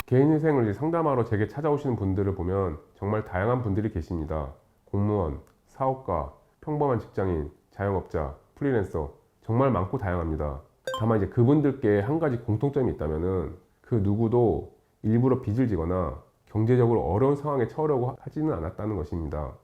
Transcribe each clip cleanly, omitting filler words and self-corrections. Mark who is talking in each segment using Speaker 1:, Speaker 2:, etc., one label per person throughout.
Speaker 1: 개인회생을 상담하러 제게 찾아오시는 분들을 보면 정말 다양한 분들이 계십니다. 공무원, 사업가, 평범한 직장인, 자영업자, 프리랜서 정말 많고 다양합니다. 다만 그분들께 한 가지 공통점이 있다면은 그 누구도 일부러 빚을 지거나 경제적으로 어려운 상황에 처하려고 하지는 않았다는 것입니다.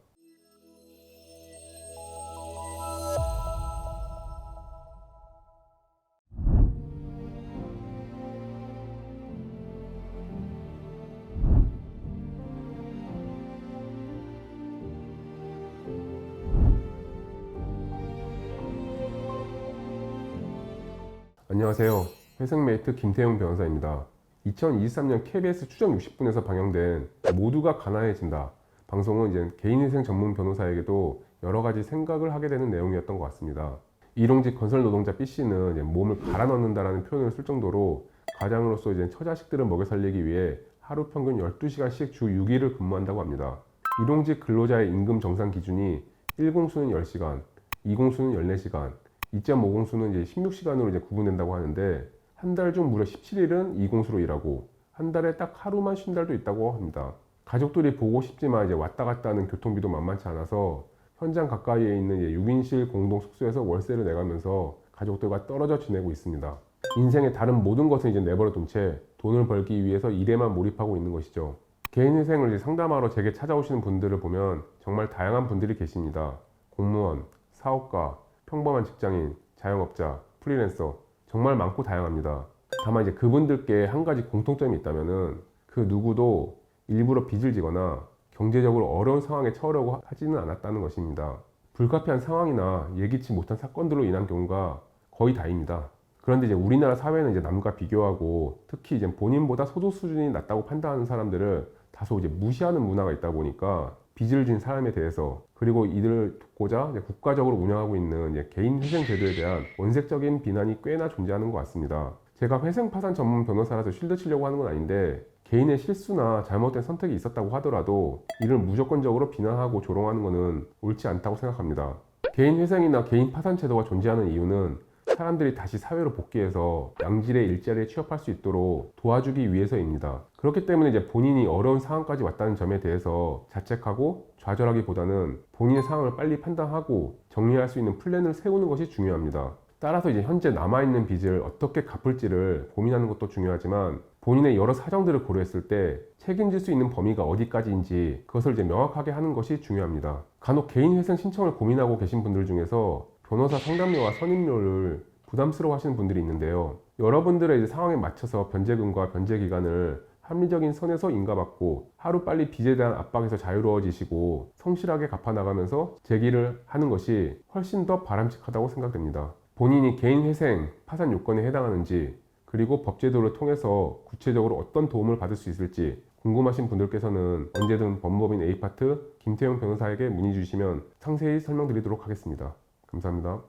Speaker 1: 안녕하세요. 회생메이트 김태용 변호사입니다. 2023년 KBS 추정 60분에서 방영된 모두가 가난해진다 방송은 개인회생 전문 변호사에게도 여러 가지 생각을 하게 되는 내용이었던 것 같습니다. 일용직 건설 노동자 B씨는 몸을 갈아 넣는다라는 표현을 쓸 정도로 가장으로서 처자식들을 먹여 살리기 위해 하루 평균 12시간씩 주 6일을 근무한다고 합니다. 일용직 근로자의 임금 정산 기준이 1공수는 10시간, 2공수는 14시간, 2.5공수는 16시간으로 구분된다고 하는데 한 달 중 무려 17일은 2공수로 일하고 한 달에 딱 하루만 쉰 달도 있다고 합니다. 가족들이 보고 싶지만 왔다 갔다 하는 교통비도 만만치 않아서 현장 가까이에 있는 6인실 공동 숙소에서 월세를 내가면서 가족들과 떨어져 지내고 있습니다. 인생의 다른 모든 것을 내버려 둔 채 돈을 벌기 위해서 일에만 몰입하고 있는 것이죠. 개인회생을 상담하러 제게 찾아오시는 분들을 보면 정말 다양한 분들이 계십니다. 공무원, 사업가, 평범한 직장인, 자영업자, 프리랜서 정말 많고 다양합니다. 다만 그분들께 한 가지 공통점이 있다면은 그 누구도 일부러 빚을 지거나 경제적으로 어려운 상황에 처하려고 하지는 않았다는 것입니다. 불가피한 상황이나 예기치 못한 사건들로 인한 경우가 거의 다입니다. 그런데 우리나라 사회는 남과 비교하고 특히 본인보다 소득 수준이 낮다고 판단하는 사람들을 다소 무시하는 문화가 있다 보니까 빚을 진 사람에 대해서 그리고 이들을 돕고자 국가적으로 운영하고 있는 개인회생 제도에 대한 원색적인 비난이 꽤나 존재하는 것 같습니다. 제가 회생 파산 전문 변호사라서 쉴드 치려고 하는 건 아닌데 개인의 실수나 잘못된 선택이 있었다고 하더라도 이를 무조건적으로 비난하고 조롱하는 것은 옳지 않다고 생각합니다. 개인회생이나 개인 파산 제도가 존재하는 이유는 사람들이 다시 사회로 복귀해서 양질의 일자리에 취업할 수 있도록 도와주기 위해서입니다. 그렇기 때문에 본인이 어려운 상황까지 왔다는 점에 대해서 자책하고 좌절하기보다는 본인의 상황을 빨리 판단하고 정리할 수 있는 플랜을 세우는 것이 중요합니다. 따라서 현재 남아있는 빚을 어떻게 갚을지를 고민하는 것도 중요하지만 본인의 여러 사정들을 고려했을 때 책임질 수 있는 범위가 어디까지인지 그것을 명확하게 하는 것이 중요합니다. 간혹 개인회생 신청을 고민하고 계신 분들 중에서 변호사 상담료와 선임료를 부담스러워 하시는 분들이 있는데요. 여러분들의 상황에 맞춰서 변제금과 변제기간을 합리적인 선에서 인가받고 하루빨리 빚에 대한 압박에서 자유로워지시고 성실하게 갚아나가면서 재기를 하는 것이 훨씬 더 바람직하다고 생각됩니다. 본인이 개인회생, 파산 요건에 해당하는지 그리고 법제도를 통해서 구체적으로 어떤 도움을 받을 수 있을지 궁금하신 분들께서는 언제든 법무법인 A파트 김태용 변호사에게 문의 주시면 상세히 설명드리도록 하겠습니다. 감사합니다.